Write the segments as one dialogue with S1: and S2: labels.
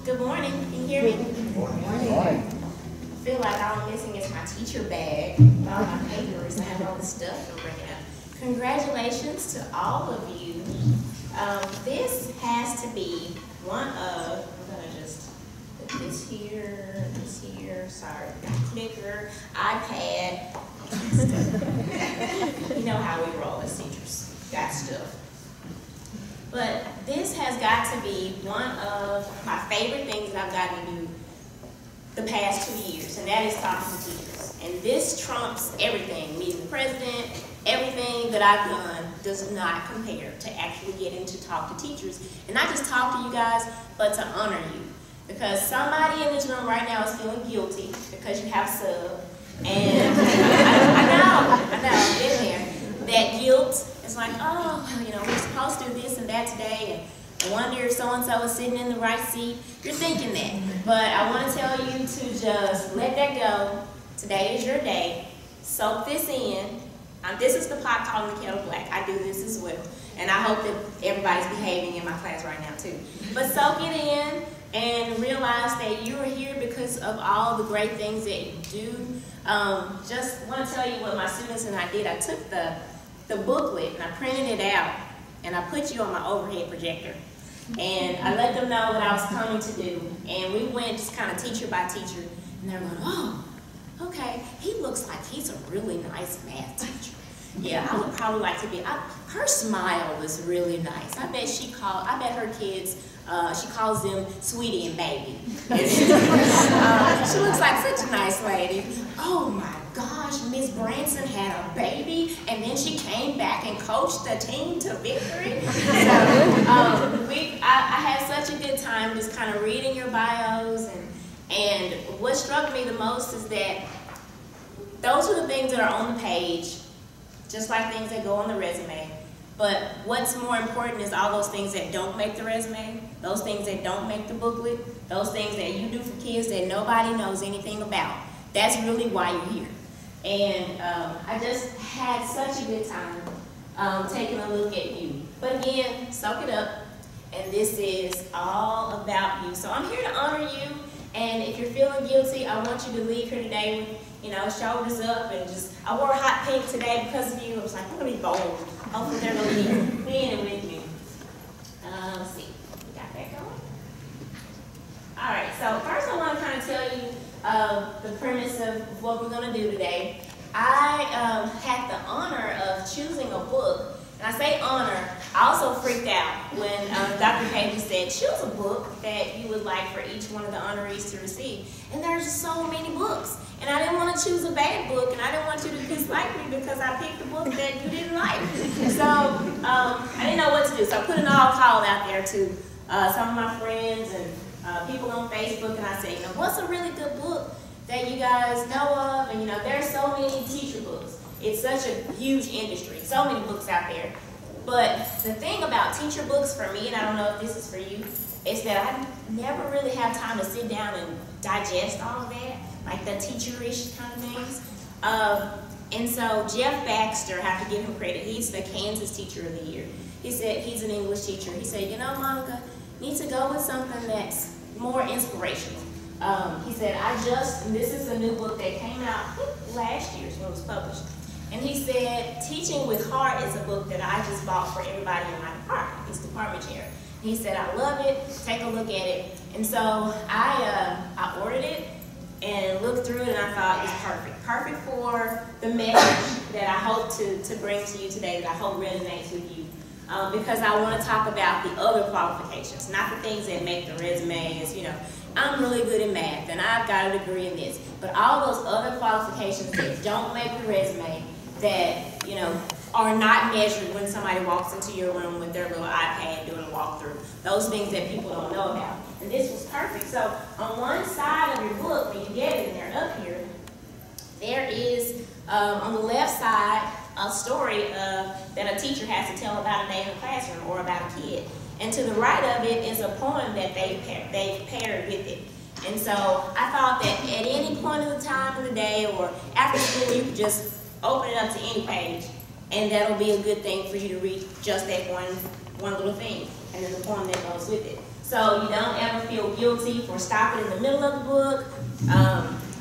S1: Good morning. Can you hear me?
S2: Good morning.
S1: I feel like all I'm missing is my teacher bag, all my papers. I have all the stuff to bring up. Congratulations to all of you. This has to be one of, I'm going to just put this here, sorry, clicker, iPad, stuff. You know how we roll as teachers, got stuff. But this has got to be one of my favorite things that I've gotten to do the past 2 years, and that is talking to teachers. And this trumps everything. Meeting the president, everything that I've done does not compare to actually getting to talk to teachers. And not just talk to you guys, but to honor you. Because somebody in this room right now is feeling guilty because you have sub. And I know, I've been there. That guilt is like, oh, well, you know, we're supposed to do this and that today, and I wonder if so-and-so is sitting in the right seat. You're thinking that. But I want to tell you to just let that go. Today is your day. Soak this in. This is the pot calling the kettle black. I do this as well. And I hope that everybody's behaving in my class right now too. But soak it in and realize that you are here because of all the great things that you do. Just want to tell you what my students and I did. I took the booklet and I printed it out and I put you on my overhead projector. And I let them know what I was coming to do. And we went just kind of teacher by teacher. And they're going, oh, okay, he looks like he's a really nice math teacher. Yeah, I would probably like to be, her smile is really nice. I bet her kids, she calls them sweetie and baby. She looks like such a nice lady. Oh my gosh, Miss Branson had a baby and then she came back and coached the team to victory. So I had such a good time just kind of reading your bios, and what struck me the most is that those are the things that are on the page, just like things that go on the resume. But what's more important is all those things that don't make the resume, those things that don't make the booklet, those things that you do for kids that nobody knows anything about. That's really why you're here. And I just had such a good time taking a look at you. But again, soak it up. And this is all about you. So I'm here to honor you. And if you're feeling guilty, I want you to leave here today with, you know, shoulders up and just, I wore hot pink today because of you. I was like, I'm going to be bold. Hopefully they're going to be in it with me. Let's see. We got that going? All right. So first I want to kind of tell you the premise of what we're going to do today. I had the honor of choosing a book. And I say honor, I also freaked out when Dr. Page said, choose a book that you would like for each one of the honorees to receive. And there's so many books. And I didn't want to choose a bad book, and I didn't want you to dislike me because I picked a book that you didn't like. So I didn't know what to do. So I put an all call out there to some of my friends and people on Facebook, and I said, you know, what's a really good book that you guys know of? And you know, there's so many teacher books. It's such a huge industry, so many books out there. But the thing about teacher books for me, and I don't know if this is for you, is that I never really have time to sit down and digest all of that, like the teacher-ish kind of things. And so Jeff Baxter, I have to give him credit, he's the Kansas Teacher of the Year. He said, he's an English teacher, he said, you know, Monica, you need to go with something that's more inspirational. He said, and this is a new book that came out last year when it was published. And he said, Teaching with Heart is a book that I just bought for everybody in my department. He's department chair. He said, I love it, take a look at it. And so I ordered it and looked through it, and I thought it was perfect. Perfect for the message that I hope to bring to you today, that I hope resonates with you. Because I want to talk about the other qualifications, not the things that make the resume as, you know, I'm really good in math and I've got a degree in this. But all those other qualifications that don't make the resume, that, you know, are not measured when somebody walks into your room with their little iPad doing a walkthrough. Those things that people don't know about. And this was perfect. So on one side of your book, when you get it and they're up here, there is on the left side a story that a teacher has to tell about a day in the classroom or about a kid. And to the right of it is a poem that they've paired with it. And so I thought that at any point of the time of the day or after school, you could just open it up to any page, and that'll be a good thing for you to read, just that one little thing, and then the poem that goes with it. So you don't ever feel guilty for stopping in the middle of the book.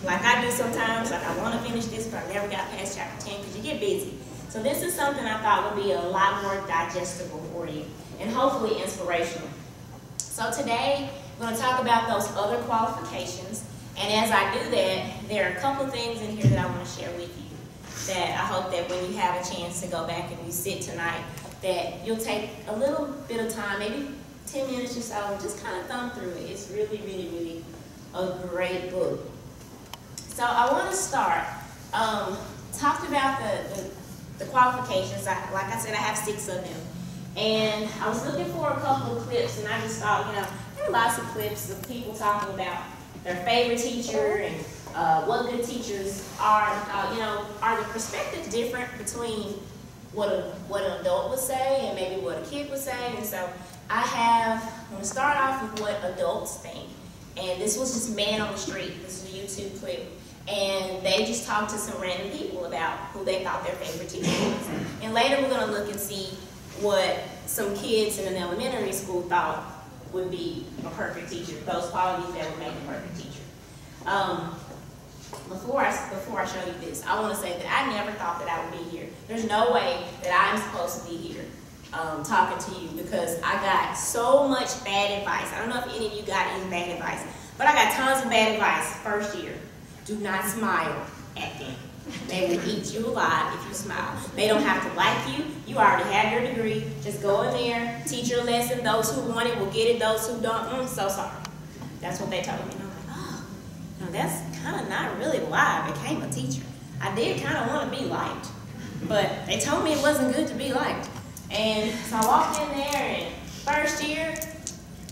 S1: Like I do sometimes, like I want to finish this, but I never got past chapter 10 because you get busy. So this is something I thought would be a lot more digestible for you and hopefully inspirational. So today, we're going to talk about those other qualifications. And as I do that, there are a couple things in here that I want to share with you that I hope that when you have a chance to go back and you sit tonight, that you'll take a little bit of time, maybe 10 minutes or so, and just kind of thumb through it. It's really, really, really a great book. So I want to start, talked about the qualifications. Like I said, I have 6 of them. And I was looking for a couple of clips, and I just thought, you know, there are lots of clips of people talking about their favorite teacher and what good teachers are. You know, are the perspectives different between what an adult would say and maybe what a kid would say? And so I'm going to start off with what adults think. And this was just man on the street. This is a YouTube clip. And they just talked to some random people about who they thought their favorite teacher was. And later we're going to look and see what some kids in an elementary school thought would be a perfect teacher, those qualities that would make a perfect teacher. Before I show you this, I want to say that I never thought that I would be here. There's no way that I'm supposed to be here talking to you because I got so much bad advice. I don't know if any of you got any bad advice, but I got tons of bad advice first year. Do not smile at them. They will eat you alive if you smile. They don't have to like you. You already have your degree. Just go in there, teach your lesson. Those who want it will get it. Those who don't, so sorry. That's what they told me. And I'm like, oh, no, that's kind of not really why I became a teacher. I did kind of want to be liked, but they told me it wasn't good to be liked. And so I walked in there, and first year,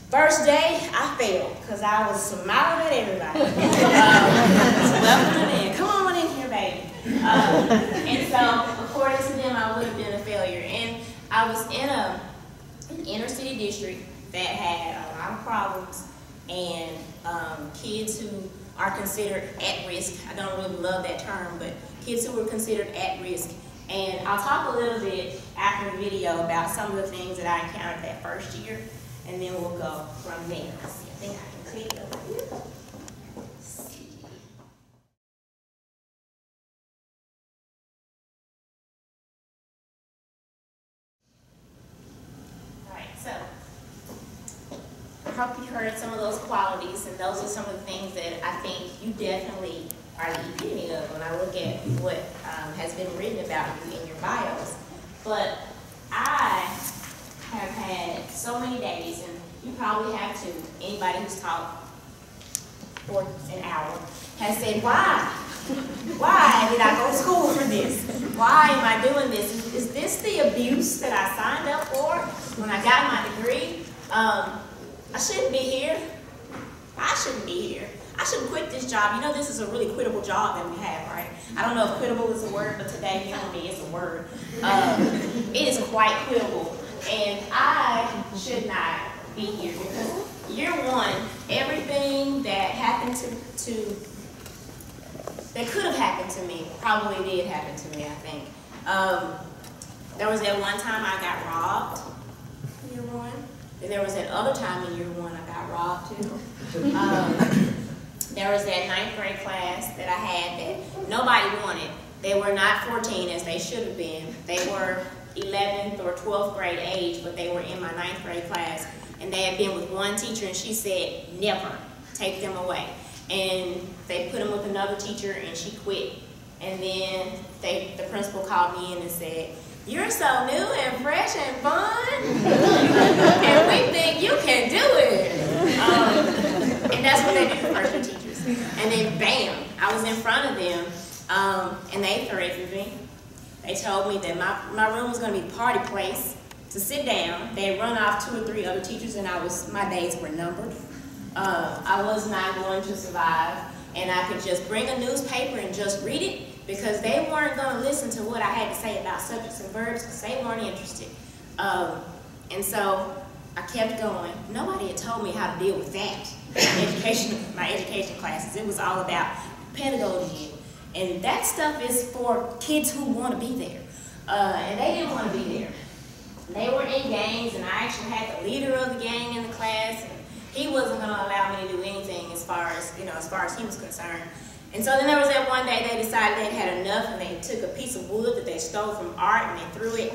S1: first day, I failed because I was smiling at everybody. So welcome them in. Come on in here, baby. And so, according to them, I would have been a failure. And I was in an inner city district that had a lot of problems and kids who are considered at risk. I don't really love that term, but kids who were considered at risk. And I'll talk a little bit after the video about some of the things that I encountered that first year. And then we'll go from there. I think I can click over here. Let's see. All right, so I hope you heard some of those qualities, and those are some of the things that I think you definitely are the epitome of when I look at what has been written about you in your bios. But I have had so many days, and you probably have too. Anybody who's taught for an hour has said, why? Why did I go to school for this? Why am I doing this? Is this the abuse that I signed up for when I got my degree? I shouldn't be here. I shouldn't be here. I should quit this job. You know, this is a really quittable job that we have, right? I don't know if quittable is a word, but today, you know me, it's a word. It is quite quittable. And I should not be here because year one, everything that happened that could have happened to me probably did happen to me, I think. There was that one time I got robbed in year one. And there was that other time in year one I got robbed too. There was that 9th grade class that I had that nobody wanted. They were not 14 as they should have been. They were 11th or 12th grade age, but they were in my 9th grade class. And they had been with one teacher, and she said, never take them away. And they put them with another teacher, and she quit. And then the principal called me in and said, you're so new and fresh and fun, and we think you can do it. And that's what they do to first year teachers. And then bam, I was in front of them, and they threatened me. They told me that my room was going to be a party place to sit down. They had run off 2 or 3 other teachers, and my days were numbered. I was not going to survive, and I could just bring a newspaper and just read it, because they weren't going to listen to what I had to say about subjects and verbs because they weren't interested. And so I kept going. Nobody had told me how to deal with that in my education classes. It was all about pedagogy, and that stuff is for kids who want to be there. And they didn't want to be there. They were in gangs, and I actually had the leader of the gang in the class. And He wasn't going to allow me to do anything as far as, as far as he was concerned. And so then there was that one day they decided they'd had enough, and they took a piece of wood that they stole from Art and they threw it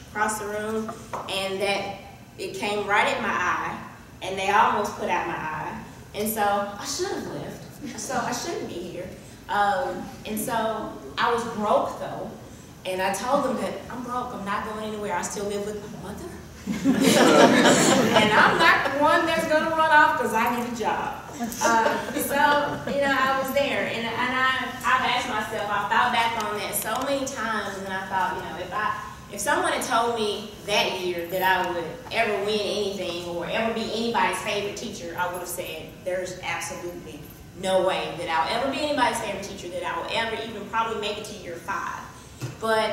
S1: across the room, and that it came right at my eye, and they almost put out my eye. And so I should have left. So I shouldn't be here. And so I was broke though, and I told them that I'm broke, I'm not going anywhere, I still live with my mother. And I'm not the one that's going to run off because I need a job. So, I was there, and I've asked myself, I thought back on that so many times, and I thought, if someone had told me that year that I would ever win anything or ever be anybody's favorite teacher, I would have said, there's absolutely no way that I'll ever be anybody's favorite teacher, that I will ever even probably make it to year 5. But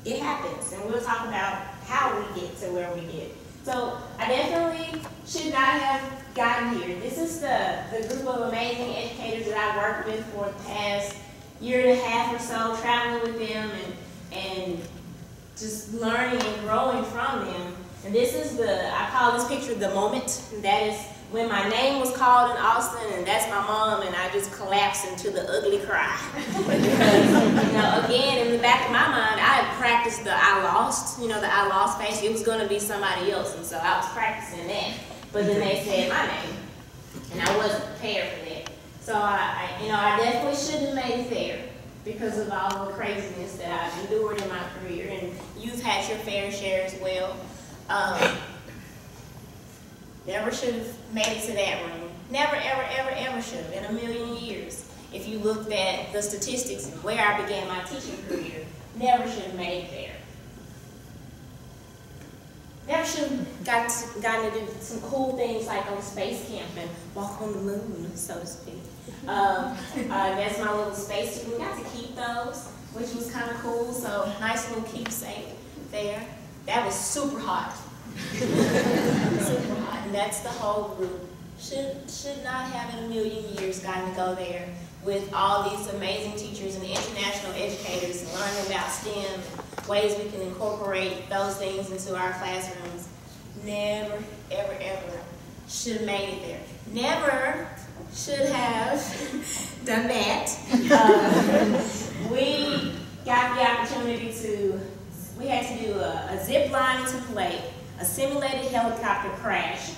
S1: it happens, and we'll talk about how we get to where we get. So I definitely should not have gotten here. This is the group of amazing educators that I've worked with for the past year and a half or so, traveling with them and just learning and growing from them. And this is I call this picture the moment. That is when my name was called in Austin, and that's my mom, and I just collapsed into the ugly cry. Because, again, in the back of my mind, I had practiced the I lost, the I lost face. It was going to be somebody else, and so I was practicing that. But then they said my name, and I wasn't prepared for that. So I definitely shouldn't have made it there because of all the craziness that I've endured in my career, and you've had your fair share as well. Never should have made it to that room. Never, ever, ever, ever should have in a million years. If you looked at the statistics and where I began my teaching career, never should have made it there. Never should have gotten to do some cool things like go to space camp and walk on the moon, so to speak. That's my little space suit. We got to keep those, which was kind of cool, so nice little keepsake there. That was super hot. Super hot, and that's the whole group. Should not have in a million years gotten to go there with all these amazing teachers and international educators and learning about STEM and ways we can incorporate those things into our classrooms. Never, ever, ever should have made it there. Never should have done that. We got the opportunity we had to do a zip line into the lake, a simulated helicopter crash.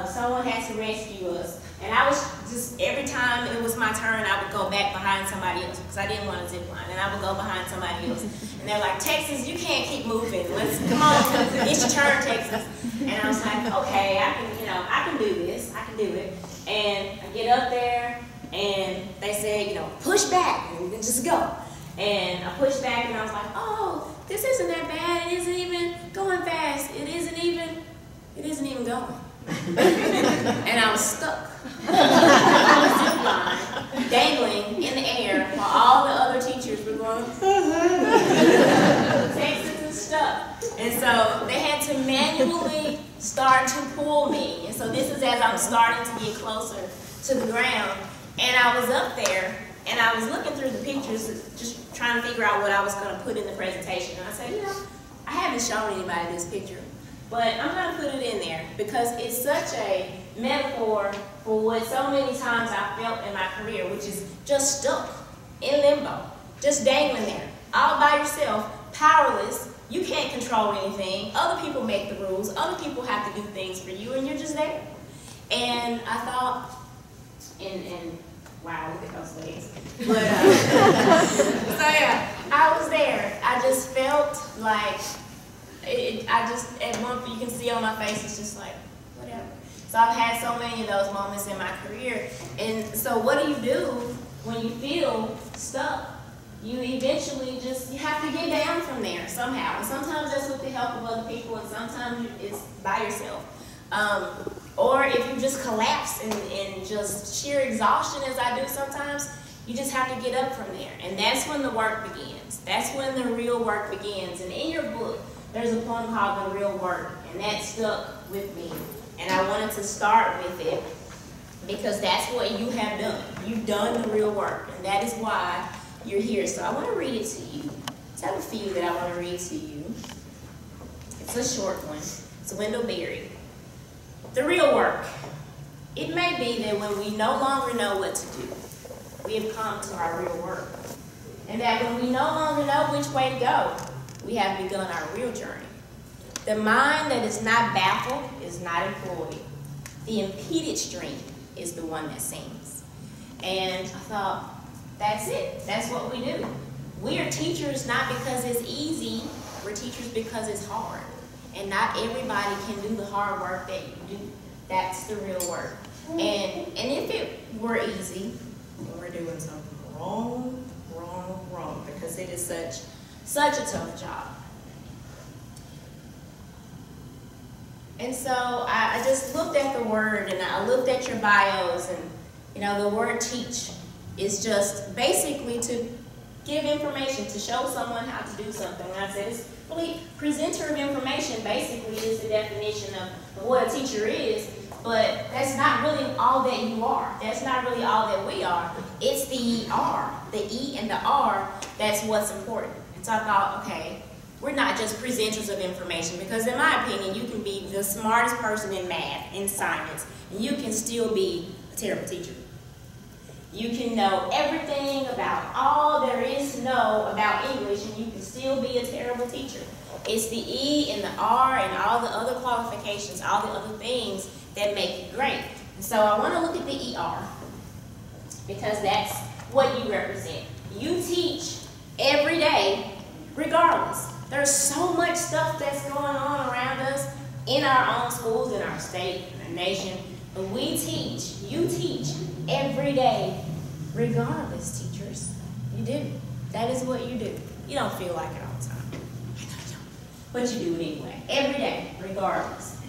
S1: Someone had to rescue us. And I was just, every time it was my turn, I would go back behind somebody else because I didn't want to zip line. And I would go behind somebody else. And they're like, Texas, you can't keep moving. Come on, it's your turn, Texas. And I was like, okay, I can do this. I can do it. And I get up there, and they said, push back and just go. And I pushed back, and I was like, oh, this isn't that bad. It isn't even going fast. It isn't even going. And I was stuck. I was zip line, dangling in the air while all the other teachers were going, Texas is stuck. And so they had to manually start to pull me. And so this is as I'm starting to get closer to the ground. And I was up there, and I was looking through the pictures, just trying to figure out what I was going to put in the presentation. And I said, I haven't shown anybody this picture, but I'm going to put it in there because it's such a metaphor for what so many times I've felt in my career, which is just stuck in limbo, just dangling there, all by yourself, powerless. You can't control anything. Other people make the rules. Other people have to do things for you, and you're just there. And I thought, and wow, look at those legs. But, so yeah, I was there. I just felt like, at one point you can see on my face, it's just like, whatever. So I've had so many of those moments in my career. And so what do you do when you feel stuck? You eventually you have to get down from there somehow. And sometimes that's with the help of other people, and sometimes it's by yourself. Or if you just collapse in just sheer exhaustion, as I do sometimes, you just have to get up from there. And that's when the work begins. That's when the real work begins. And in your book, there's a poem called The Real Work, and that stuck with me. And I wanted to start with it because that's what you have done. You've done the real work, and that is why you're here. So I want to read it to you. I have a few that I want to read to you. It's a short one. It's Wendell Berry. the real work. It may be that when we no longer know what to do, we have come to our real work. And that when we no longer know which way to go, we have begun our real journey. The mind that is not baffled is not employed. The impeded stream is the one that sings. And I thought, that's it. That's what we do. We are teachers not because it's easy. We're teachers because it's hard. And not everybody can do the hard work that you do. That's the real work. And if it were easy, then we're doing something wrong, because it is such a tough job. And so I just looked at the word, and I looked at your bios, and the word teach is just basically to give information, to show someone how to do something. And I said it's really presenter of information basically is the definition of what a teacher is, but that's not really all that you are. That's not really all that we are. It's the R, the E and the R, that's what's important. And so I thought, okay, we're not just presenters of information, because in my opinion, you can be the smartest person in math, in science, and you can still be a terrible teacher. You can know everything about all there is to know about English, and you can still be a terrible teacher. It's the E and the R and all the other qualifications, all the other things that make you great. And so I want to look at the ER, because that's what you represent. You teach every day, regardless. There's so much stuff that's going on around us in our own schools, in our state, in our nation. But we teach, you teach every day, regardless, teachers. You do. That is what you do. You don't feel like it all the time. I know you don't. But you do it anyway. Every day, regardless.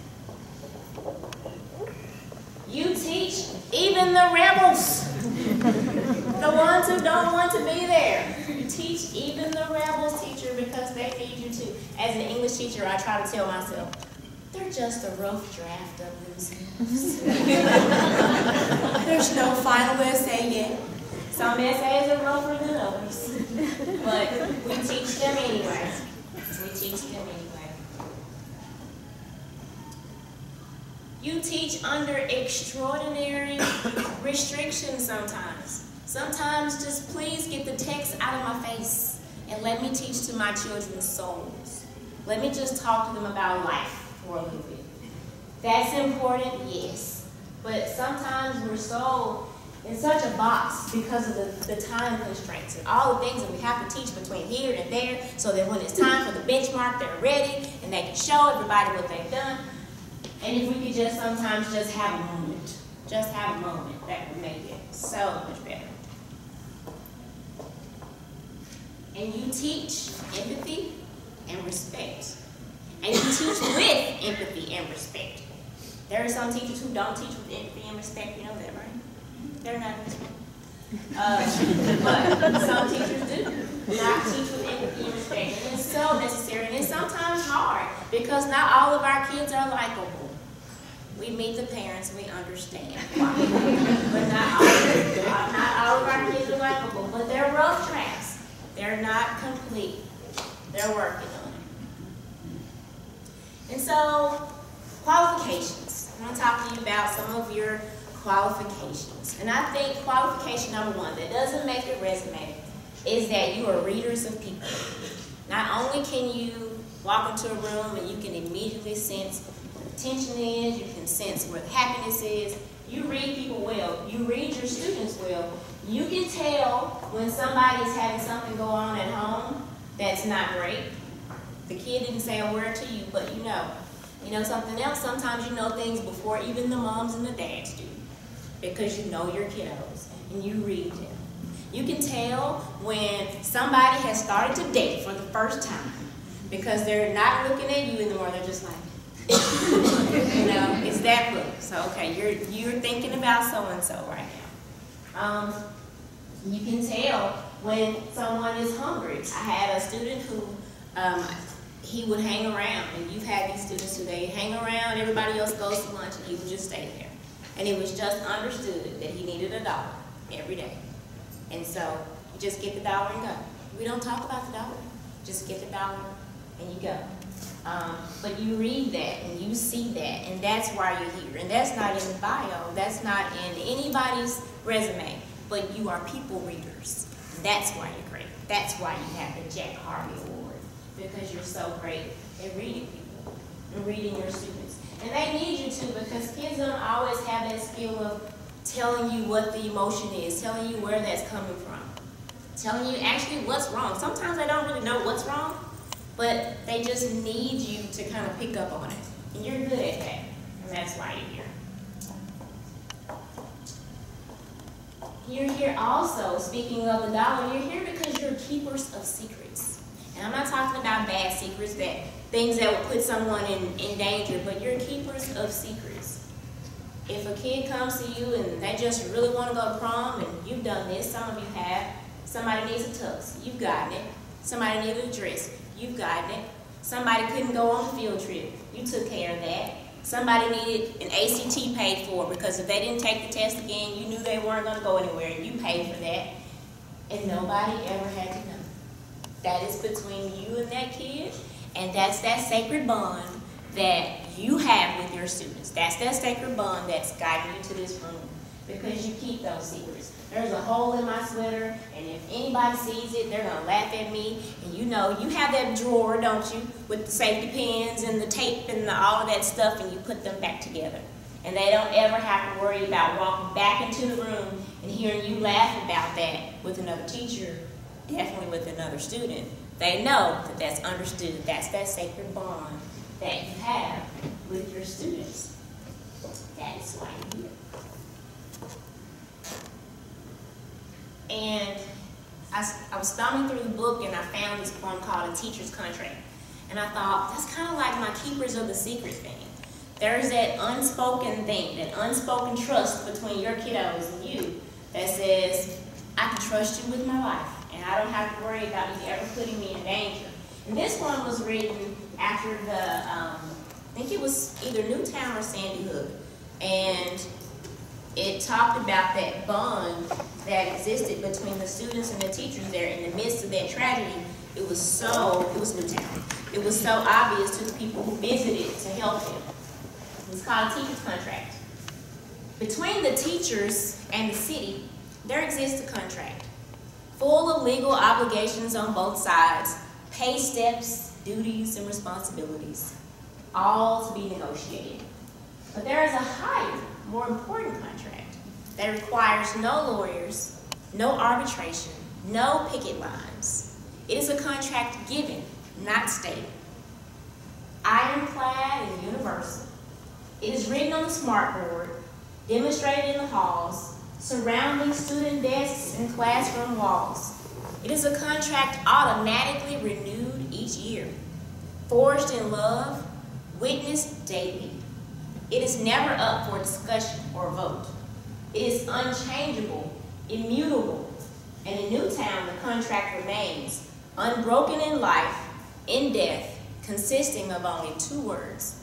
S1: You teach even the rebels. The ones who don't want to be there. You teach even the rebels, teacher, because they need you to. As an English teacher, I try to tell myself, they're just a rough draft of themselves. There's no final essay yet. Some essays are rougher than others. But we teach them anyway. We teach them anyway. You teach under extraordinary restrictions sometimes. Sometimes just please get the text out of my face and let me teach to my children's souls. Let me just talk to them about life for a little bit. That's important, yes. But sometimes we're so in such a box because of the time constraints and all the things that we have to teach between here and there, so that when it's time for the benchmark, they're ready and they can show everybody what they've done. And if we could just sometimes just have a moment, that would make it so much better. And you teach empathy and respect. And you teach with empathy and respect. There are some teachers who don't teach with empathy and respect. You know that, right? They're not in this one. But some teachers do not teach with empathy and respect. And it's so necessary. And it's sometimes hard because not all of our kids are likable. We meet the parents, we understand why. But not all of our kids are likable. But they're rough drafts. They're not complete. They're working on it. And so, qualifications. I want to talk to you about some of your qualifications. And I think qualification number one that doesn't make your resume is that you are readers of people. Not only can you walk into a room and you can immediately sense what attention is, you can sense where the happiness is, you read people well, you read your students well, you can tell when somebody's having something go on at home that's not great. The kid didn't say a word to you, but you know. You know something else? Sometimes you know things before even the moms and the dads do, because you know your kiddos and you read them. You can tell when somebody has started to date for the first time because they're not looking at you anymore. They're just like, you know, it's that look. So okay, you're thinking about so and so right now. You can tell when someone is hungry. I had a student who he would hang around, and you've had these students who they hang around, everybody else goes to lunch, and he would just stay there. And it was just understood that he needed $1 every day. And so you just get the $1 and go. We don't talk about the $1. Just get the $1 and you go. But you read that and you see that, and that's why you're here. And that's not in the bio, that's not in anybody's resume, but you are people readers. That's why you're great. That's why you have the Jack Harvey Award, because you're so great at reading people and reading your students. And they need you to, because kids don't always have that skill of telling you what the emotion is, telling you where that's coming from, telling you actually what's wrong. Sometimes they don't really know what's wrong, but they just need you to kind of pick up on it. And you're good at that, and that's why you're here. You're here also, speaking of the dollar, you're here because you're keepers of secrets. And I'm not talking about bad secrets, things that would put someone in danger, but you're keepers of secrets. If a kid comes to you and they just really want to go to prom, and you've done this, some of you have, somebody needs a tux, you've gotten it. Somebody needed a dress, you've gotten it. Somebody couldn't go on a field trip, you took care of that. Somebody needed an ACT paid for because if they didn't take the test again, you knew they weren't going to go anywhere, and you paid for that. And nobody ever had to know. That is between you and that kid, and that's that sacred bond that you have with your students. That's that sacred bond that's guiding you to this room, because you keep those secrets. There's a hole in my sweater, and if anybody sees it, they're going to laugh at me. And you know, you have that drawer, don't you, with the safety pins and the tape and all of that stuff, and you put them back together. And they don't ever have to worry about walking back into the room and hearing you laugh about that with another teacher, definitely with another student. They know that that's understood. That's that sacred bond that you have with your students. That is why you're here. And I was thumbing through the book, and I found this poem called A Teacher's Contract. And I thought, that's kind of like my keepers of the secret thing. There's that unspoken thing, that unspoken trust between your kiddos and you that says, I can trust you with my life, and I don't have to worry about you ever putting me in danger. And this one was written after I think it was either Newtown or Sandy Hook. And it talked about that bond that existed between the students and the teachers there in the midst of that tragedy. It was Newtown. It was so obvious to the people who visited to help them. It was called A Teacher's Contract. Between the teachers and the city, there exists a contract, full of legal obligations on both sides, pay steps, duties, and responsibilities, all to be negotiated. But there is a higher, more important contract that requires no lawyers, no arbitration, no picket lines. It is a contract given, not stated. Ironclad and universal. It is written on the smartboard, demonstrated in the halls, surrounding student desks and classroom walls. It is a contract automatically renewed each year, forged in love, witnessed daily. It is never up for discussion or vote. It is unchangeable, immutable, and in Newtown the contract remains, unbroken in life, in death, consisting of only 2 words,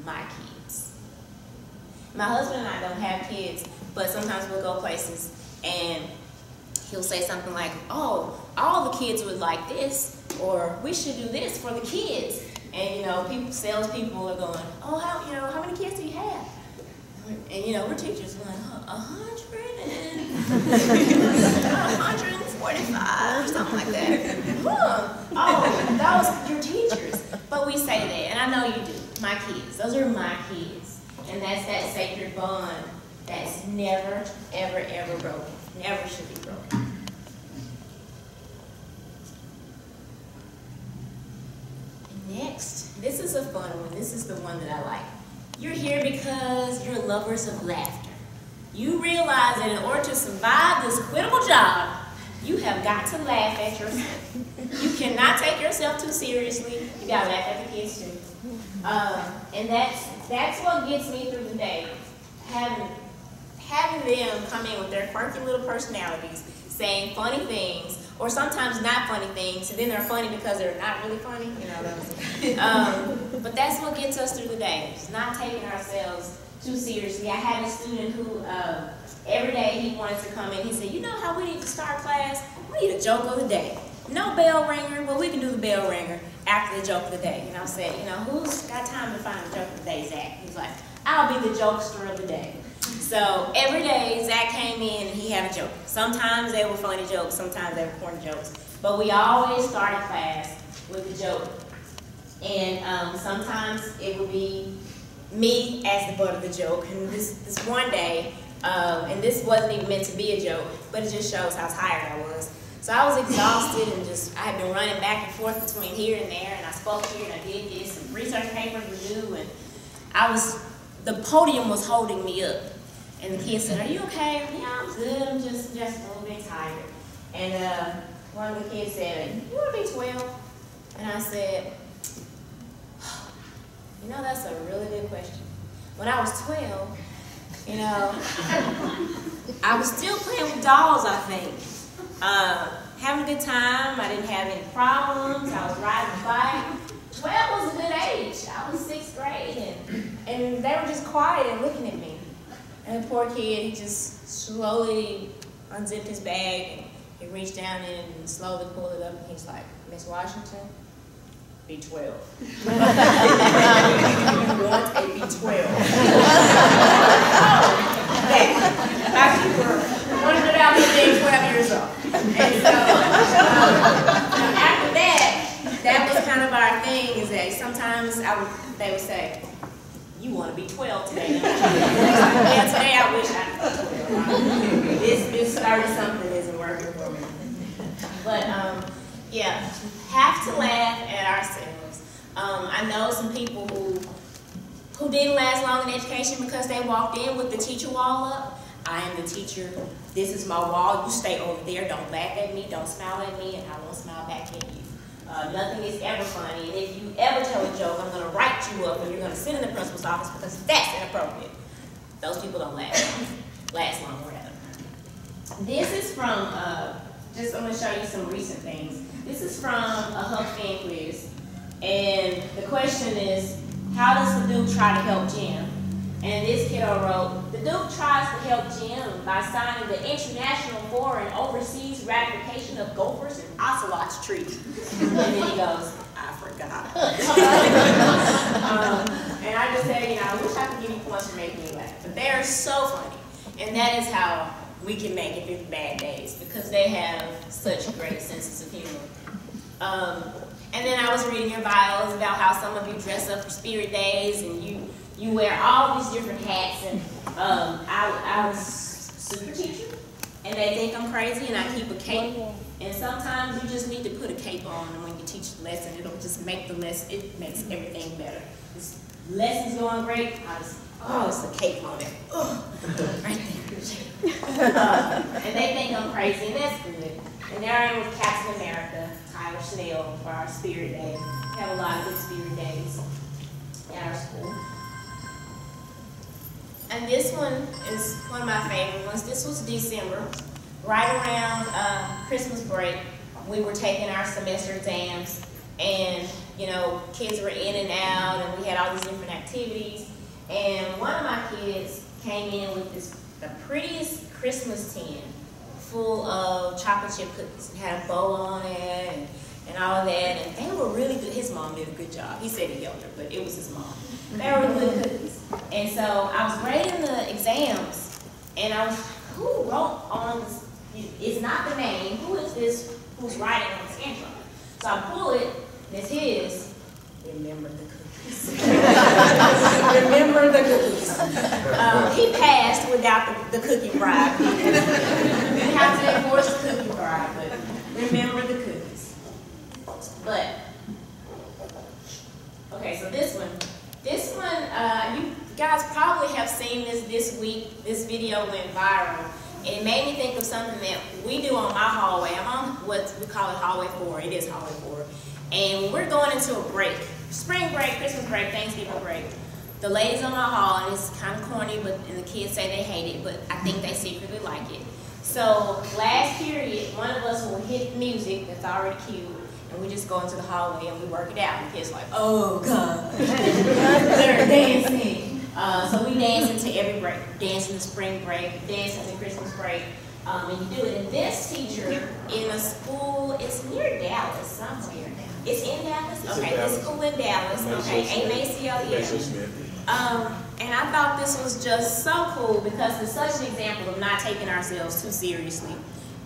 S1: my kids. My husband and I don't have kids, but sometimes we'll go places and he'll say something like, oh, all the kids would like this, or we should do this for the kids. And you know, salespeople are going, oh, how many kids do you have? And you know, we're teachers, we're like, 145, something like that. Oh, those are your teachers. But we say that, and I know you do. My kids, those are my kids. And that's that sacred bond that's never, ever, ever broken. Never should be broken. Next, this is a fun one. This is the one that I like. You're here because you're lovers of laughter. You realize that in order to survive this quittable job, you have got to laugh at yourself. You cannot take yourself too seriously. You got to laugh at the kids too. And that's what gets me through the day. Having them come in with their quirky little personalities, saying funny things, or sometimes not funny things, and then they're funny because they're not really funny, you know. But that's what gets us through the day. It's not taking ourselves too seriously. I had a student who every day he wanted to come in. He said, you know how we need to start class? We need a joke of the day. No bell ringer, but we can do the bell ringer. after the joke of the day. And I said, you know, who's got time to find the joke of the day, Zach? He's like, I'll be the jokester of the day. So every day, Zach came in and he had a joke. Sometimes they were funny jokes, sometimes they were corny jokes. But we always started class with a joke. And sometimes it would be me as the butt of the joke. And this one day, and this wasn't even meant to be a joke, but it just shows how tired I was. So I was exhausted and I had been running back and forth between here and there, and I spoke here and I did this, and research papers were due, and the podium was holding me up. And the kids said, are you okay? Yeah, I'm good, I'm just a little bit tired. And one of the kids said, you want to be 12? And I said, you know, that's a really good question. When I was 12, you know, I was still playing with dolls, I think. Having a good time. I didn't have any problems. I was riding a bike. 12 was a good age. I was 6th grade, and they were just quiet and looking at me. And the poor kid, he just slowly unzipped his bag, and he reached down in and slowly pulled it up, and he's like, Miss Washington, B12. You want a B12. After you were wondering about me being 12 years old. And so, after that was kind of our thing, is that sometimes they would say, you want to be 12 today, don't you? Yeah, today I wish I was 12. This 30-something isn't working for me. But, yeah, have to laugh at ourselves. I know some people who didn't last long in education because they walked in with the teacher wall up. I am the teacher. This is my wall. You stay over there. Don't laugh at me. Don't smile at me, and I won't smile back at you. Nothing is ever funny. And if you ever tell a joke, I'm going to write you up, and you're going to sit in the principal's office because that's inappropriate. Those people don't last long, rather. This is from, I'm going to show you some recent things. This is from a Huck Finn quiz. And the question is, how does the Duke try to help Jim? And this kiddo wrote, the Duke tries to help Jim by signing the International Foreign Overseas Ratification of Gophers and Ocelots Treaty. And then he goes, I forgot. And I just said, you know, I wish I could give you points for making me laugh. But they are so funny. And that is how we can make it through the bad days, because they have such great senses of humor. And then I was reading your bios about how some of you dress up for Spirit Days, and you wear all these different hats, and I was super teacher, and they think I'm crazy, and I keep a cape, and sometimes you just need to put a cape on, and when you teach the lesson, it'll just make the lesson, it makes everything better. This lesson's going great, it's the cape on it, right there. And they think I'm crazy, and that's good. And there I am with Captain America, Tyler Snell, for our Spirit Day. We have a lot of good Spirit Days at our school. And this one is one of my favorite ones. This was December, right around Christmas break. We were taking our semester exams, and you know, kids were in and out, and we had all these different activities. And one of my kids came in with the prettiest Christmas tin, full of chocolate chip cookies. It had a bow on it and all of that, and they were really good. His mom did a good job. He said he helped her, but it was his mom. They were good cookies. And so I was grading the exams, and I was, who wrote on this? It's not the name. Who is this who's writing on the scantron? So I pull it, and it's his. Remember the cookies. Remember the cookies. He passed without the cookie bribe. We didn't have to enforce the cookie bribe, but remember the cookies. But, okay, so this one, you guys probably have seen this week. This video went viral. It made me think of something that we do on my hallway. I'm on what we call it hallway 4. It is hallway 4. And we're going into a break. Spring break, Christmas break, Thanksgiving break. The ladies on my hall, and it's kind of corny, and the kids say they hate it, but I think they secretly like it. So last period, one of us will hit music that's already cued, and we just go into the hallway and we work it out. And the kids are like, oh God, they're dancing. So we dance into every break. Dance into spring break, dance into Christmas break. And you do it. And this teacher in a school, it's near Dallas somewhere. It's in Dallas? Okay, this school in Dallas. Okay, and I thought this was just so cool because it's such an example of not taking ourselves too seriously.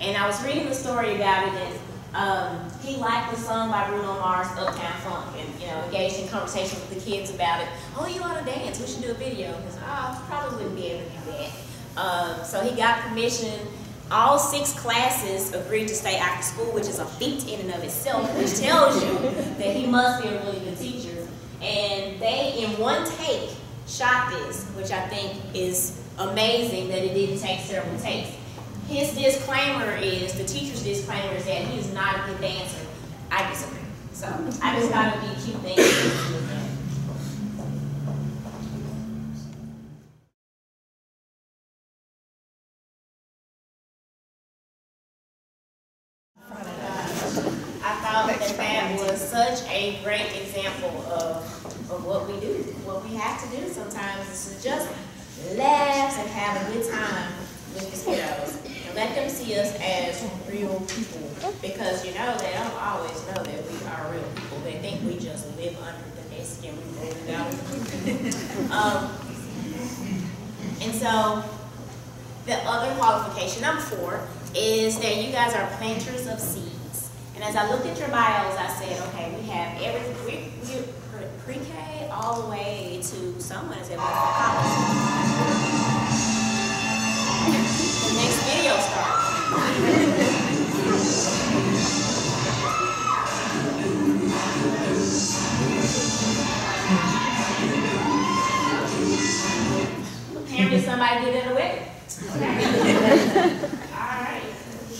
S1: And I was reading the story about it, and he liked the song by Bruno Mars, Uptown Funk, and engaged in conversation with the kids about it. Oh, you ought to dance, we should do a video. Because I probably wouldn't be able to do that. So he got permission. All 6 classes agreed to stay after school, which is a feat in and of itself, which tells you that he must be a really good teacher. And they, in one take, shot this, which I think is amazing that it didn't take several takes. His disclaimer is, the teacher's disclaimer is that he is not a good dancer. I disagree. So I just thought it would be a cute thing to do. That was such a great example of what we do, what we have to do sometimes is to just laugh and have a good time with the kiddos and let them see us as real people, because they don't always know that we are real people. They think we just live under the desk and we roll it out. And so the other qualification, number 4, is that you guys are planters of seeds. And as I looked at your bios, I said, okay, we have every pre-K all the way to someone is at Weatherford College. The next video starts. Apparently somebody did it at a wedding. Okay. All right,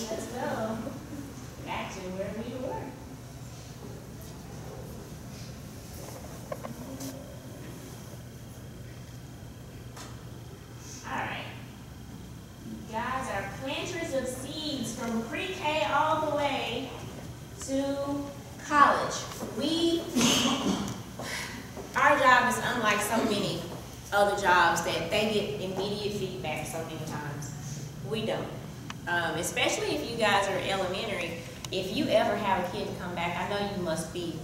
S1: let's go. Back to where we were. All right. You guys are planters of seeds from pre-K all the way to college. Our job is unlike so many other jobs that they get immediate feedback so many times. We don't. Especially if you guys are elementary. If you ever have a kid come back, I know you must be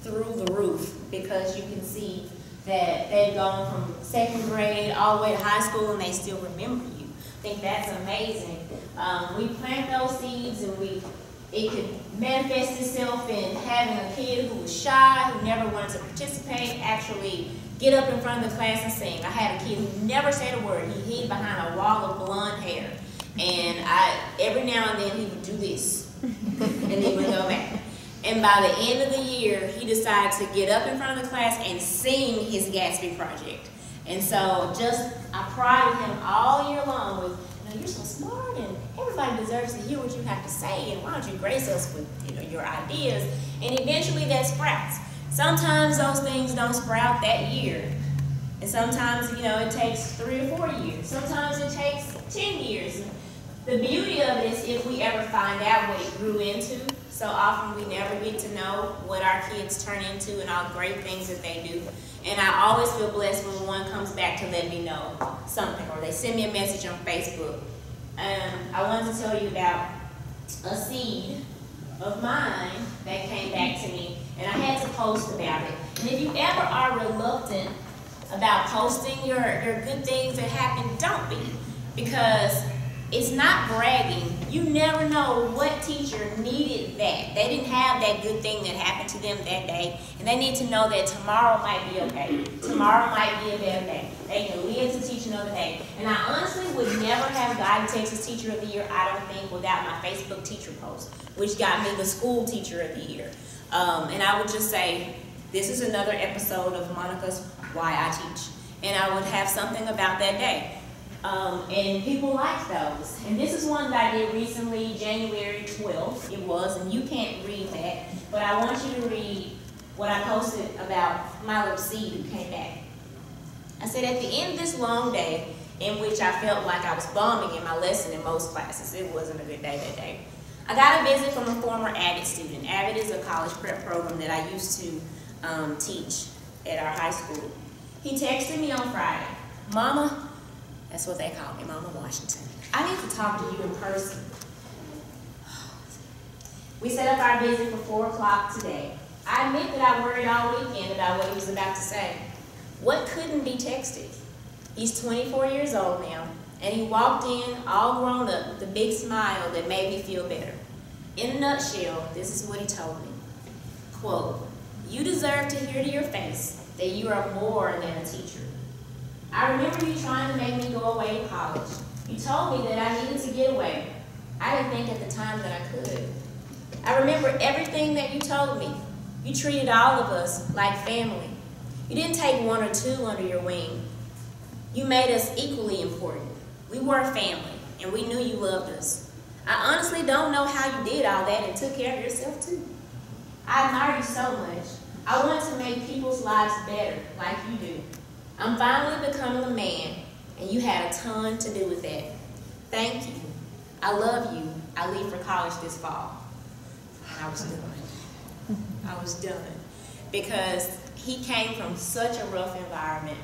S1: through the roof because you can see that they've gone from 2nd grade all the way to high school and they still remember you. I think that's amazing. We plant those seeds and it could manifest itself in having a kid who was shy, who never wanted to participate, actually get up in front of the class and sing. I had a kid who never said a word. He hid behind a wall of blonde hair. And every now and then he would do this. And then we go back. And by the end of the year, he decided to get up in front of the class and sing his Gatsby project. And so I prided him all year long with, you're so smart and everybody deserves to hear what you have to say, and why don't you grace us with your ideas? And eventually that sprouts. Sometimes those things don't sprout that year. And sometimes, it takes 3 or 4 years. Sometimes it takes 10 years. The beauty of it is if we ever find out what it grew into. So often we never get to know what our kids turn into and all the great things that they do. And I always feel blessed when one comes back to let me know something, or they send me a message on Facebook. I wanted to tell you about a seed of mine that came back to me, and I had to post about it. And if you ever are reluctant about posting your good things that happen, don't be, because it's not bragging. You never know what teacher needed that. They didn't have that good thing that happened to them that day, and they need to know that tomorrow might be okay. Tomorrow might be a better day. They can live to teach another day. And I honestly would never have gotten Texas Teacher of the Year, I don't think, without my Facebook teacher post, which got me the School Teacher of the Year. And I would just say, this is another episode of Monica's Why I Teach. And I would have something about that day. And people like those. And this is one that I did recently, January 12th, it was, and you can't read that, but I want you to read what I posted about my little seed who came back. I said, at the end of this long day, in which I felt like I was bombing in my lesson in most classes, it wasn't a good day that day, I got a visit from a former AVID student. AVID is a college prep program that I used to teach at our high school. He texted me on Friday, Mama, that's what they call me, Mama Washington. I need to talk to you in person. We set up our visit for 4 o'clock today. I admit that I worried all weekend about what he was about to say. What couldn't be texted? He's 24 years old now, and he walked in all grown up with a big smile that made me feel better. In a nutshell, this is what he told me. Quote, "You deserve to hear to your face that you are more than a teacher. I remember you trying to make me go away to college. You told me that I needed to get away. I didn't think at the time that I could. I remember everything that you told me. You treated all of us like family. You didn't take 1 or 2 under your wing. You made us equally important. We were a family, and we knew you loved us. I honestly don't know how you did all that and took care of yourself too. I admire you so much. I want to make people's lives better like you do. I'm finally becoming a man, and you had a ton to do with that. Thank you. I love you. I leave for college this fall." And I was done. I was done. Because he came from such a rough environment.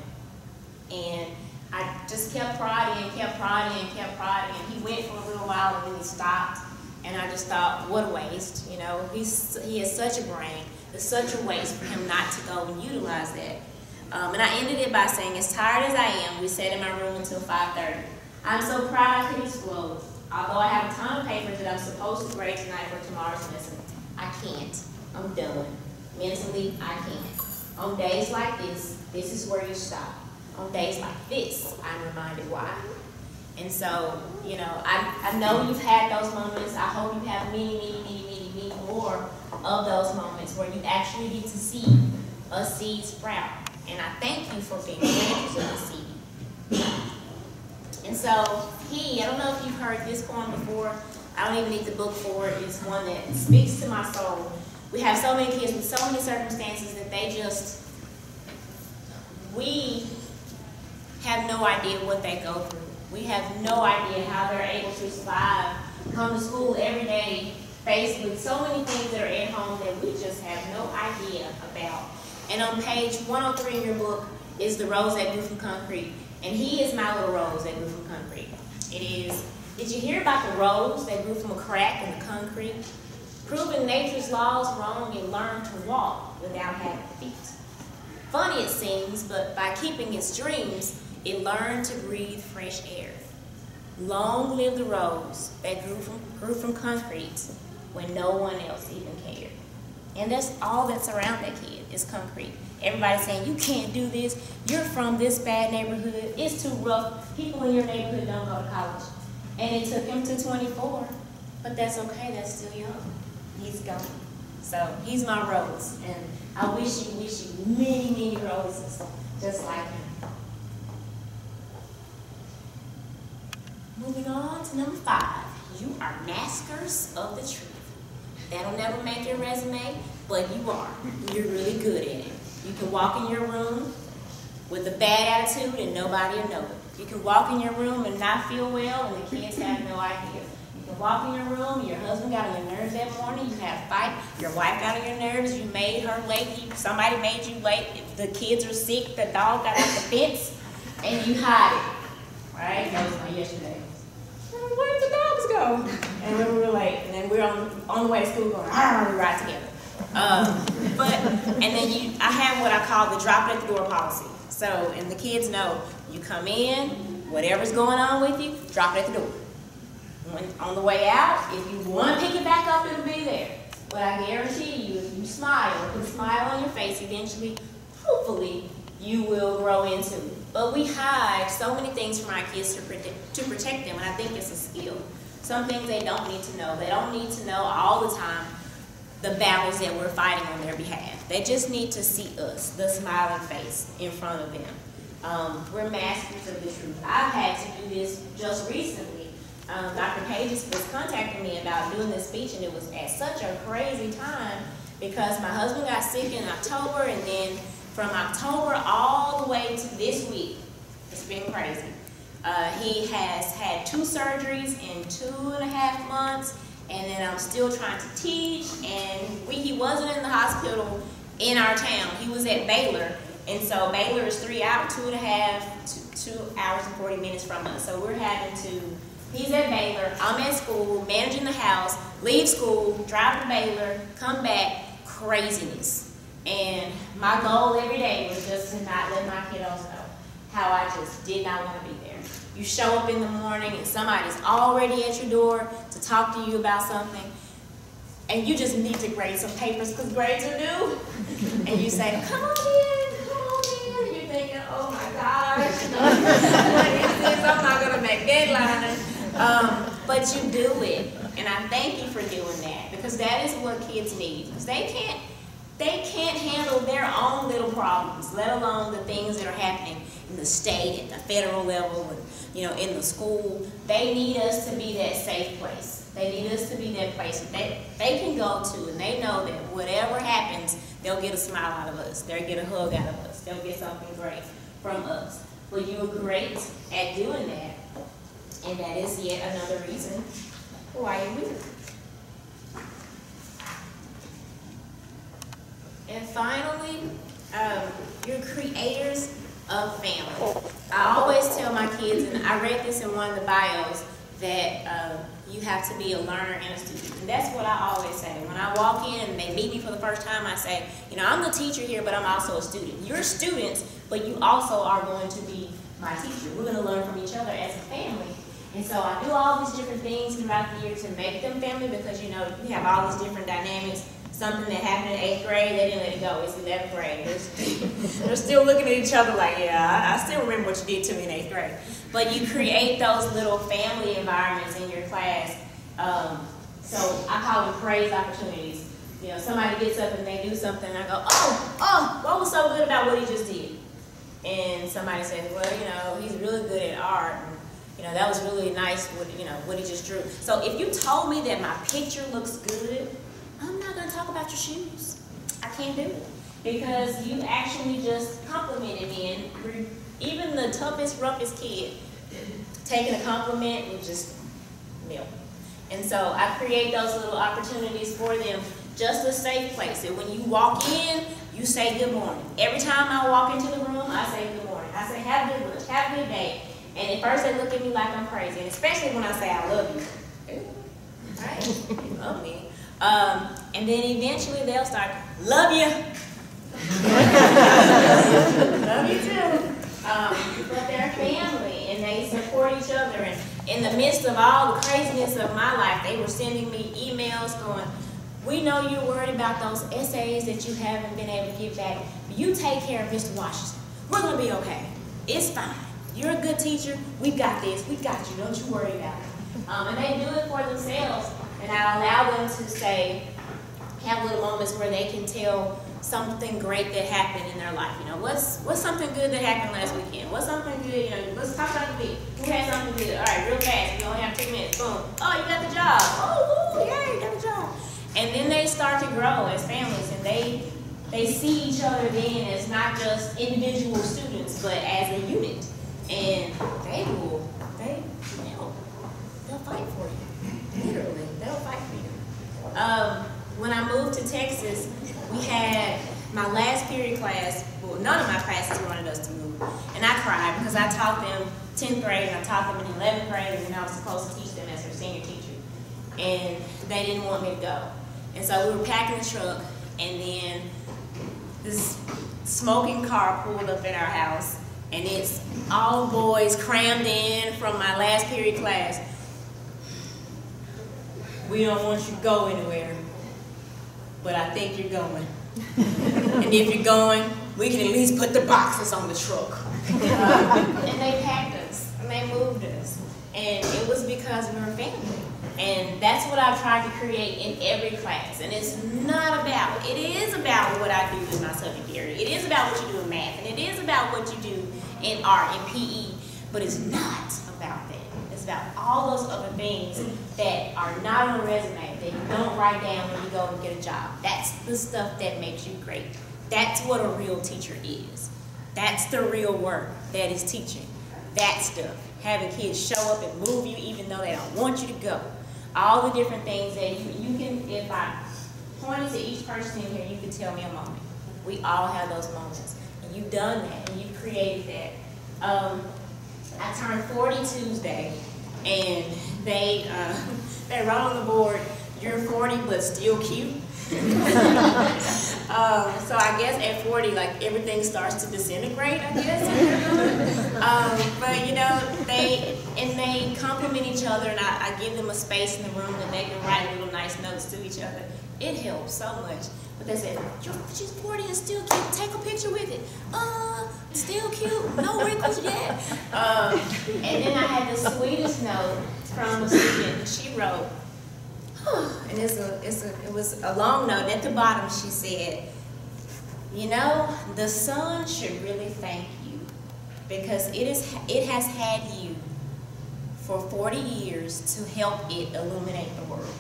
S1: And I just kept prodding and kept prodding and kept prodding. And he went for a little while and then he stopped. And I just thought, what a waste. You know, he has such a brain. It's such a waste for him not to go and utilize that. And I ended it by saying, as tired as I am, we sat in my room until 5:30. I'm so proud I could explode. Although I have a ton of papers that I'm supposed to grade tonight for tomorrow's lesson, I can't. I'm done. Mentally, I can't. On days like this is where you stop. On days like this, I'm reminded why. And so, you know, I know you've had those moments. I hope you have many more of those moments where you actually get to see a seed sprout. And I thank you for being planters of the seed. And so I don't know if you've heard this poem before. I don't even need the book for it. It's one that speaks to my soul. We have so many kids with so many circumstances that we have no idea what they go through. We have no idea how they're able to survive, come to school every day, faced with so many things that are at home that we just have no idea about. And on page 103 in your book is the rose that grew from concrete. And he is my little rose that grew from concrete. It is, did you hear about the rose that grew from a crack in the concrete? Proving nature's laws wrong and learned to walk without having feet. Funny it seems, but by keeping its dreams, it learned to breathe fresh air. Long live the rose that grew from concrete when no one else even cared. And that's all that's around that kid is concrete. Everybody's saying, you can't do this, you're from this bad neighborhood, it's too rough, people in your neighborhood don't go to college. And it took him to 24, but that's okay, that's still young. He's gone. So he's my rose, and I wish you many roses just like him. Moving on to number 5, you are masters of the truth. That'll never make your resume, but you are. You're really good at it. You can walk in your room with a bad attitude and nobody will know it. You can walk in your room and not feel well and the kids have no idea. You can walk in your room, your husband got on your nerves that morning, you had a fight, your wife got on your nerves, you made her late, somebody made you late, the kids are sick, the dog got off the fence, and you hide it. Right? That was my yesterday. Where did the dogs go? And we were late, and then we're on the way to school going, we ride together. And then I have what I call the drop it at the door policy. So, and the kids know, you come in, whatever's going on with you, drop it at the door. On the way out, if you want to pick it back up, it'll be there. But I guarantee you, if you smile, put a smile on your face, eventually, hopefully, you will grow into it. But we hide so many things from our kids to protect them, and I think it's a skill. Some things they don't need to know. They don't need to know all the time the battles that we're fighting on their behalf. They just need to see us, the smiling face in front of them. We're masters of the truth. I've had to do this just recently. Dr. Page was contacting me about doing this speech, and it was at such a crazy time because my husband got sick in October, and then from October all the way to this week, it's been crazy. He has had 2 surgeries in 2.5 months, and then I'm still trying to teach, and he wasn't in the hospital in our town. He was at Baylor, and so Baylor is 2 hours and 40 minutes from us. So we're having to He's at Baylor, I'm at school, managing the house, leave school, drive to Baylor, come back, craziness. And my goal every day was just to not let my kiddos know how I just did not want to be there. You show up in the morning and somebody's already at your door to talk to you about something, and you just need to grade some papers because grades are due. And you say, come on in, and you're thinking, oh my gosh, what is this? I'm not going to make deadlines. But you do it, and I thank you for doing that, because that is what kids need. Because they can't handle their own little problems, let alone the things that are happening in the state, at the federal level, and, you know, in the school. They need us to be that safe place. They need us to be that place that they can go to, and they know that whatever happens, they'll get a smile out of us. They'll get a hug out of us. They'll get something great from us. Well, you were great at doing that, and that is yet another reason why you're here. And finally, you're creators of family. I always tell my kids, and I read this in one of the bios, that you have to be a learner and a student. And that's what I always say. When I walk in and they meet me for the first time, I say, you know, I'm the teacher here, but I'm also a student. You're students, but you also are going to be my teacher. We're going to learn from each other as a family. And so I do all these different things throughout the year to make them family, because, you know, you have all these different dynamics. Something that happened in 8th grade, they didn't let it go. It's 11th grade. They're still looking at each other like, yeah, I still remember what you did to me in 8th grade. But you create those little family environments in your class. So I call them praise opportunities. You know, somebody gets up and they do something, and I go, oh, what was so good about what he just did? And somebody says, well, you know, he's really good at art. And, you know, that was really nice, what he just drew. So if you told me that my picture looks good, I'm not going to talk about your shoes. I can't do it. Because you actually just complimented me, and even the toughest, roughest kid, taking a compliment would just melt. And so I create those little opportunities for them, just a safe place. And when you walk in, you say good morning. Every time I walk into the room, I say good morning. I say, have a good lunch, have a good day. And at first they look at me like I'm crazy, and especially when I say I love you. Right? You love me. And then eventually they'll start, love you. Love you too. But they're family, and they support each other. And in the midst of all the craziness of my life, they were sending me emails going, we know you're worried about those essays that you haven't been able to get back. But you take care of Mr. Washington. We're going to be okay. It's fine. You're a good teacher. We've got this. We've got you. Don't you worry about it. And they do it for themselves. And I allow them to say, have little moments where they can tell something great that happened in their life. You know, what's something good that happened last weekend? What's something good? You know, let's talk about the week. Who had something good? All right, real fast. We only have 2 minutes. Boom. Oh, you got the job. Oh, yeah, you got the job. And then they start to grow as families, and they see each other then as not just individual students, but as a unit. And they'll fight for you. Literally, they'll fight for you. When I moved to Texas, we had my last period class. Well, none of my classes wanted us to move, and I cried because I taught them 10th grade and I taught them in 11th grade, and then I was supposed to teach them as their senior teacher, and they didn't want me to go. And so we were packing the truck, and then this smoking car pulled up at our house, and it's all boys crammed in from my last period class. We don't want you to go anywhere, but I think you're going. And if you're going, we can at least put the boxes on the truck. And they packed us, and they moved us. And it was because we were family. And that's what I've tried to create in every class. And it's not about, it is about what I do in my subject area. It is about what you do in math. And it is about what you do in art and PE. But it's not about that. It's about all those other things that are not on a resume, that you don't write down when you go and get a job. That's the stuff that makes you great. That's what a real teacher is. That's the real work that is teaching. That stuff. Having kids show up and move you even though they don't want you to go. All the different things that you can, if I pointed to each person in here, you can tell me a moment. We all have those moments. And you've done that, and you've created that. I turned 40 Tuesday, and they wrote on the board, "You're 40 but still cute." So I guess at 40, like, everything starts to disintegrate, I guess. But you know, they compliment each other, and I give them a space in the room that they can write little nice notes to each other. It helps so much. But they said, "She's 40 and still cute. Take a picture with it." Still cute. No wrinkles yet. And then I had the sweetest note from a student. She wrote, and it was a long note. At the bottom, she said, "You know, the sun should really thank you because it has had you for 40 years to help it illuminate the world."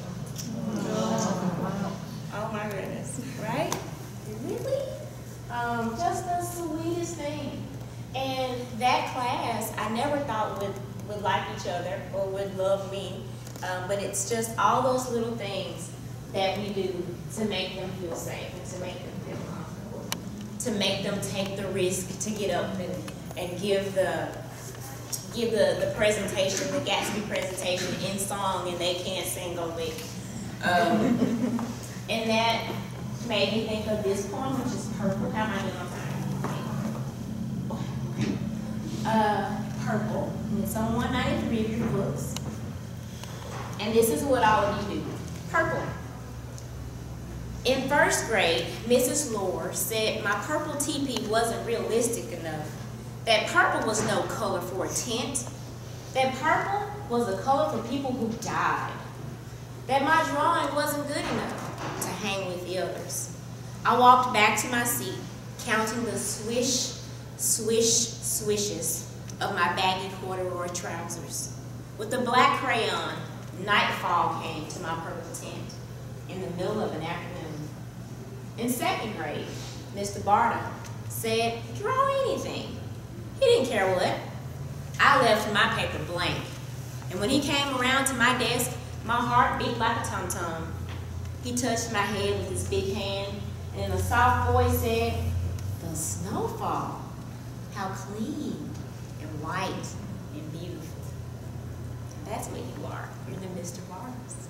S1: Oh my goodness, right? Really? Just the sweetest thing. And that class, I never thought would like each other or would love me. But it's just all those little things that we do to make them feel safe and to make them feel comfortable, to make them take the risk to get up and give the presentation, the Gatsby presentation in song, and they can't sing on lick. And that made me think of this poem, which is Purple. How am I doing on time? Purple. And it's on 193 of your books. And this is what all of you do. Purple. In first grade, Mrs. Lohr said my purple teepee wasn't realistic enough. That purple was no color for a tent. That purple was a color for people who died. That my drawing wasn't good enough to hang with the others. I walked back to my seat, counting the swish, swish, swishes of my baggy corduroy trousers. With the black crayon, nightfall came to my purple tent in the middle of an afternoon. In second grade, Mr. Barta said, "Draw anything." He didn't care what. I left my paper blank. And when he came around to my desk, my heart beat like a tom-tom. He touched my head with his big hand, and in a soft voice said, "The snowfall, how clean and white and beautiful." That's what you are. You're the Mr. Bartas.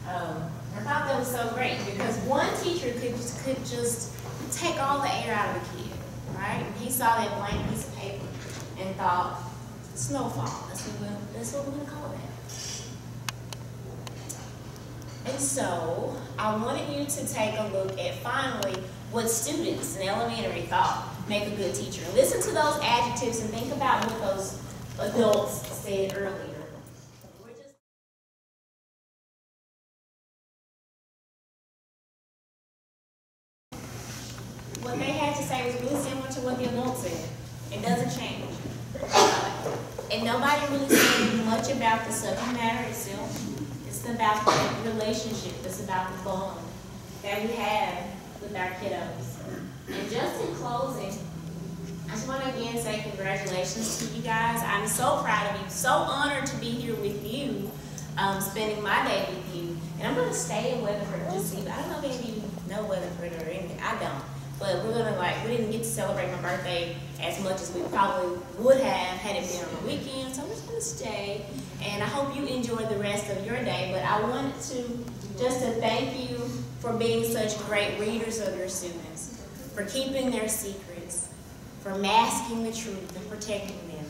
S1: I thought that was so great because one teacher could just take all the air out of the kid, right? He saw that blank piece of paper and thought, snowfall, that's what we're going to call that. And so I wanted you to take a look at finally what students in elementary thought make a good teacher. Listen to those adjectives and think about what those adults said earlier. What they had to say was really similar to what the adults said. It doesn't change. And nobody really said much about the subject matter itself. It's about the relationship. It's about the bond that we have with our kiddos. And just in closing, I just want to again say congratulations to you guys. I'm so proud of you, so honored to be here with you, spending my day with you. And I'm going to stay in Weatherford just see. I don't know if any of you know Weatherford or anything. I don't. But we're going to we didn't get to celebrate my birthday as much as we probably would have had it been on the weekend. So I'm just going to stay. And I hope you enjoy the rest of your day. But I wanted to thank you for being such great readers of your students, for keeping their secrets, for masking the truth and protecting them,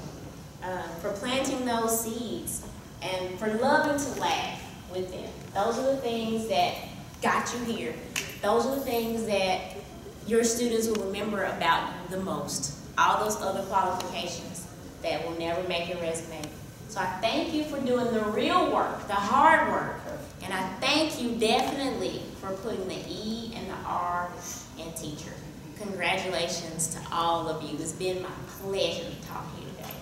S1: for planting those seeds, and for loving to laugh with them. Those are the things that got you here. Those are the things that your students will remember about you the most. All those other qualifications that will never make your resume. So I thank you for doing the real work, the hard work. And I thank you definitely for putting the E and the R in teacher. Congratulations to all of you. It's been my pleasure to talk to you today.